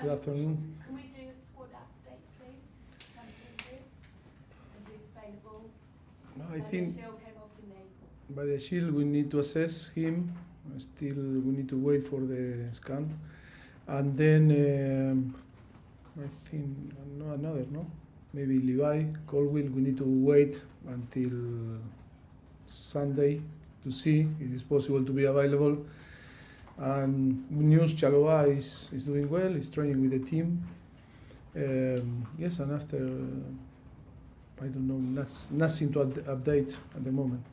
Good afternoon. Can we do a squad update, please? Injuries and who's available? No, I think Badiashile came off the knee. Badiashile, we need to assess him. Still, we need to wait for the scan. And then, I think, no? Maybe Levi, Colwill, we need to wait until Sunday to see if it's possible to be available. And good news, Chaloa is doing well, he's training with the team. Yes, and after, I don't know, nothing to update at the moment.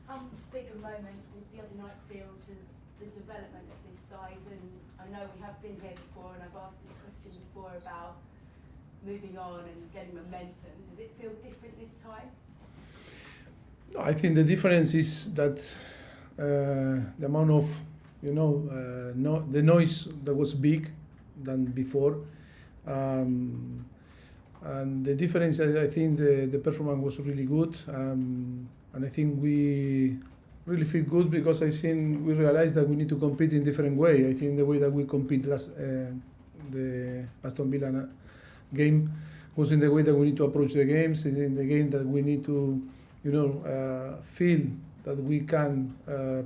How big a moment did the other night feel to the development of this side? And I know we have been here before, and I've asked this question before about moving on and getting momentum. Does it feel different this time? No, I think the difference is that the amount of, the noise that was big than before. And the difference, I think the performance was really good. And I think we really feel good because I think we realized that we need to compete in different way. I think the way that we compete the Aston Villa game was in the way that we need to approach the games, in the game that we need to, feel that we can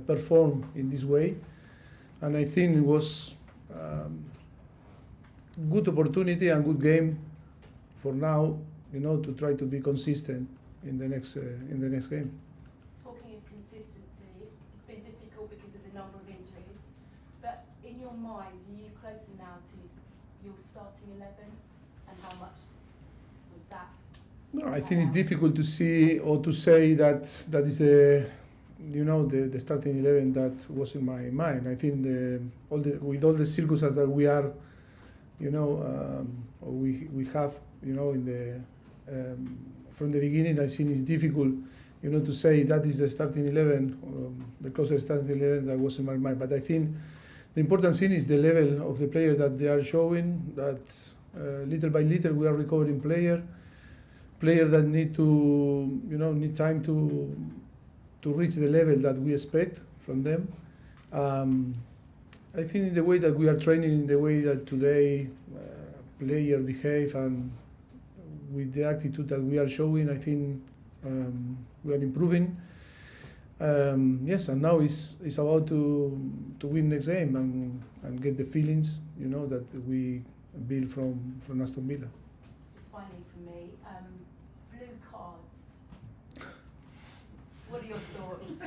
perform in this way. And I think it was good opportunity and good game for now, to try to be consistent in the next game. Talking of consistency, it's been difficult because of the number of injuries. But in your mind, are you closer now to your starting 11? And how much was that? No, I think it's difficult to see or to say that is the starting 11 that was in my mind. I think with all the circumstances that we are, we have, in the from the beginning, I think it's difficult, to say that is the starting 11, the closest starting 11 that was in my mind. But I think the important thing is the level of the player that they are showing. That little by little we are recovering player that need to, need time to reach the level that we expect from them. I think in the way that we are training, in the way that today player behave, and with the attitude that we are showing, I think we are improving. Yes, and now it's about to win next game and get the feelings, that we build from Aston Villa. Just finally from me, blue cards. What are your thoughts?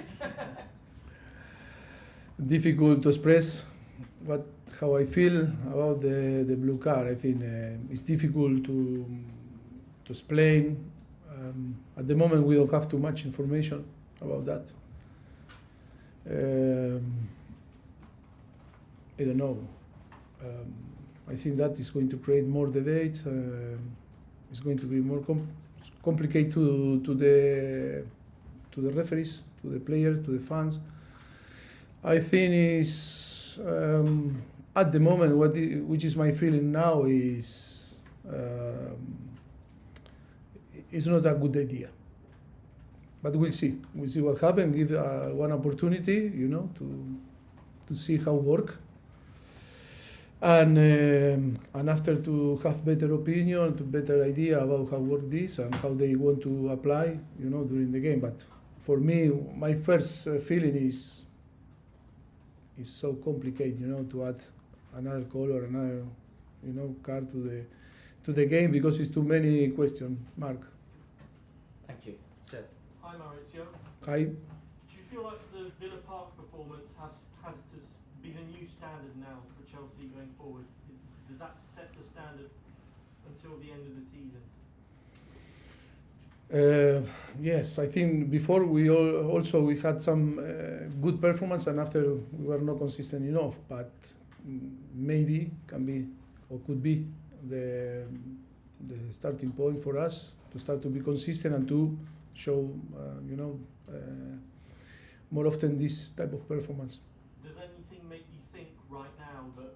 Difficult to express how I feel about the blue card. I think it's difficult to explain. At the moment, we don't have too much information about that. I don't know. I think that is going to create more debate. It's going to be more complicated to the referees, to the players, to the fans. I think is at the moment which is my feeling now is it's not a good idea. But we'll see. We'll see what happens. Give one opportunity, to see how work. And after to have better opinion, to better idea about how work this and how they want to apply, during the game. But for me, my first feeling is so complicated, to add another color, another, card to the game because it's too many question mark. Thank you. Sir. Hi Mauricio. Hi. Do you feel like the Villa Park performance has to be the new standard now for Chelsea going forward? Does that set the standard until the end of the season? Yes, I think before we had some good performance, and after we were not consistent enough. But maybe can be or could be the starting point for us to start to be consistent and to show, more often this type of performance. Does anything make you think right now that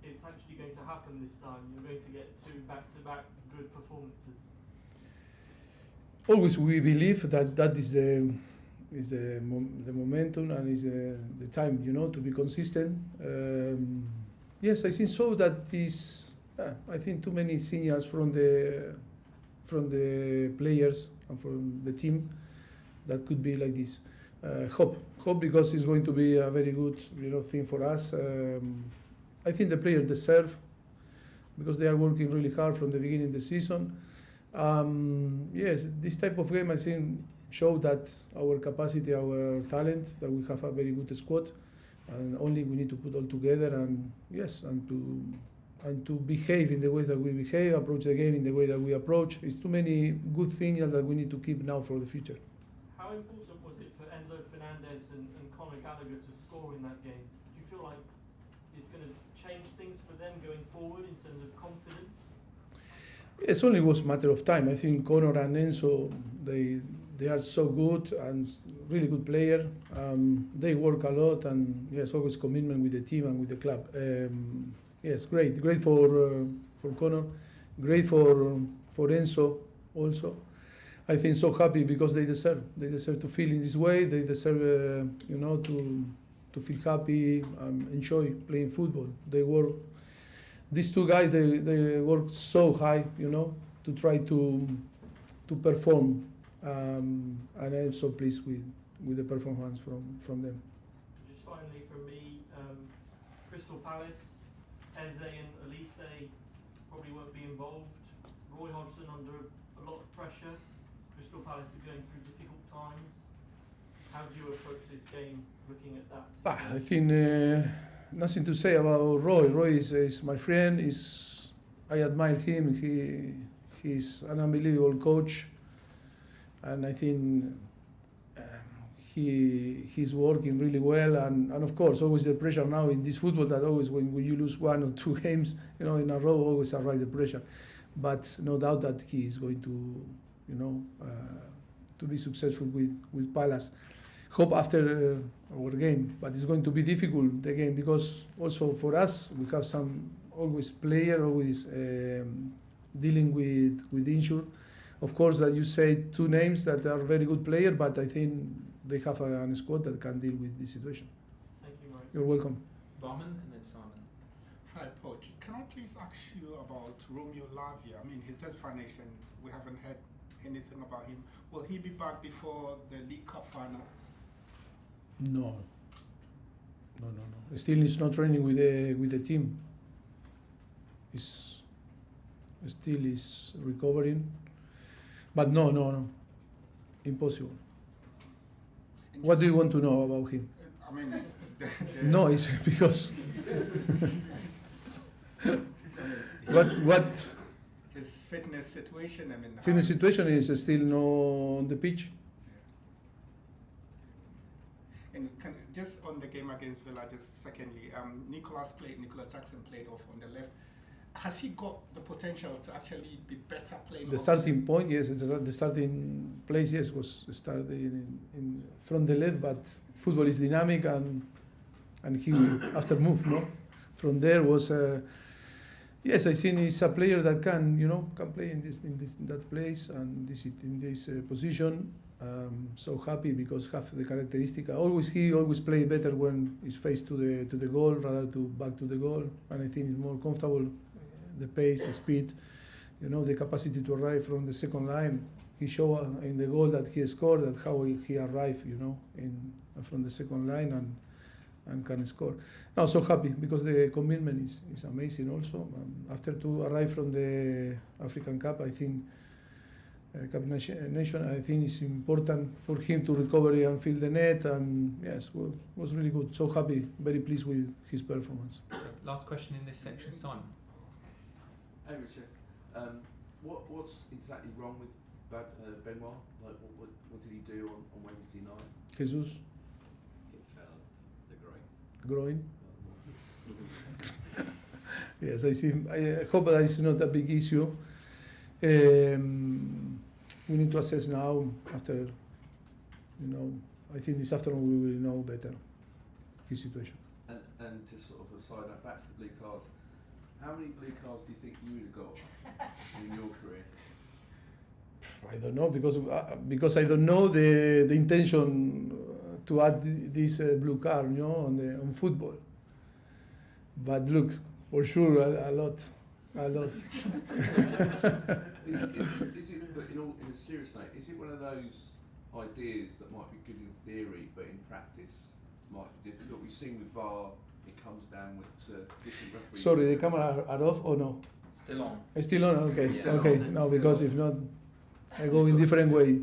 it's actually going to happen this time? You're going to get two back-to-back good performances? Always we believe that is the momentum and is the time, to be consistent. Yes, I think so. That is, I think too many signals from the players and from the team that could be like this. Hope because it's going to be a very good thing for us. I think the players deserve, because they are working really hard from the beginning of the season. Yes, this type of game I think show that our capacity, our talent, that we have a very good squad, and only we need to put all together and to behave in the way that we behave, approach the game in the way that we approach. It's too many good things that we need to keep now for the future. How important was it for Enzo Fernandez and Conor Gallagher to score in that game? Do you feel like it's going to change things for them going forward in terms of confidence? It only was a matter of time. I think Conor and Enzo, they are so good and really good player. They work a lot, and yes, always commitment with the team and with the club. Yes, great for Conor, great for Enzo also. I think so happy because they deserve to feel in this way. They deserve to feel happy, enjoy playing football. They work. These two guys, they work so high, to try to perform, and I'm so pleased with the performance from them. Just finally from me, Crystal Palace, Eze and Elise probably won't be involved. Roy Hodgson under a lot of pressure. Crystal Palace are going through difficult times. How do you approach this game looking at that? I think nothing to say about Roy. Roy is my friend. I admire him. He's an unbelievable coach, and I think he's working really well. And of course, always the pressure now in this football, that always when you lose 1 or 2 games, in a row, always arrive the pressure. But no doubt that he is going to, to be successful with Palace. Hope after our game, but it's going to be difficult, the game, because also for us we have some always player always dealing with injury. Of course, that you say 2 names that are very good player, but I think they have a squad that can deal with this situation. Thank you, Mauricio. You're welcome. Barman and then Simon. Hi, Poch. Can I please ask you about Romeo Lavia? I mean, he's just vanished and we haven't heard anything about him. Will he be back before the League Cup final? No. Still, he's not training with the team. He's still is recovering, but no, impossible. What do you want to know about him? I mean, No, it's because what his fitness situation. I mean, fitness situation is still no on the pitch. And just on the game against Villa, just secondly, Nicolas Jackson played off on the left. Has he got the potential to actually be better playing? The starting point, yes, the starting place, yes, was started in from the left, but football is dynamic, and he after move, from there was yes, I think he's a player that can play in that place and in this position. So happy because have the characteristic. He always play better when he's faced to the goal rather to back to the goal, and I think he's more comfortable. The pace, the speed, the capacity to arrive from the second line. He showed in the goal that he scored that how he arrived, from the second line and can score. Now so happy because the commitment is amazing also. After to arrive from the African Cup, I think Cup Nation, I think it's important for him to recover and fill the net, and yes, was really good. So happy, very pleased with his performance. Last question in this section, Simon. Hey Richard, what's exactly wrong with Benoit? Like, what did he do on Wednesday night? Jesus. He felt the groin. Yes, I see. I hope that it's not a big issue. We need to assess now. After, I think this afternoon we will know better his situation. And just sort of aside that, back to the blue cards. How many blue cards do you think you would have got in your career? I don't know because I don't know the intention to add this blue card, on football. But look, For sure, a lot. Is it, but in a serious note, is it one of those ideas that might be good in theory, but in practice might be difficult? We've seen with VAR, it comes down to different referees. Sorry, the camera are off or no? Still on. It's still on? Okay, Yeah. okay. No, because if not, I go in different way.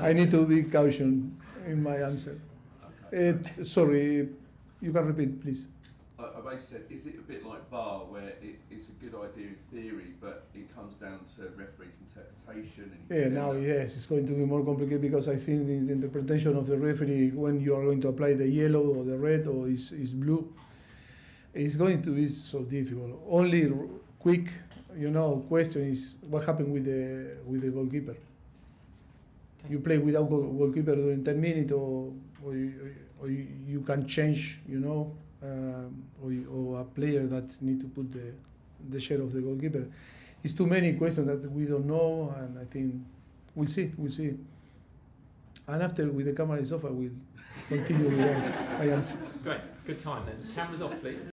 I need to be caution in my answer. Okay. Sorry, you can repeat, please. I basically said, is it a bit like VAR, where it's a good idea in theory, but it comes down to referees' interpretation? And Yeah, now yes, it's going to be more complicated because I think the interpretation of the referee when you are going to apply the yellow or the red or is blue, it's going to be so difficult. Only quick, question is what happened with the goalkeeper. You play without goalkeeper during 10 minutes, or you can change, or a player that need to put the share of the goalkeeper. It's too many questions that we don't know, and I think we'll see. And after, with the camera is off, I will continue with my answer. Great, good time then. Cameras off, please.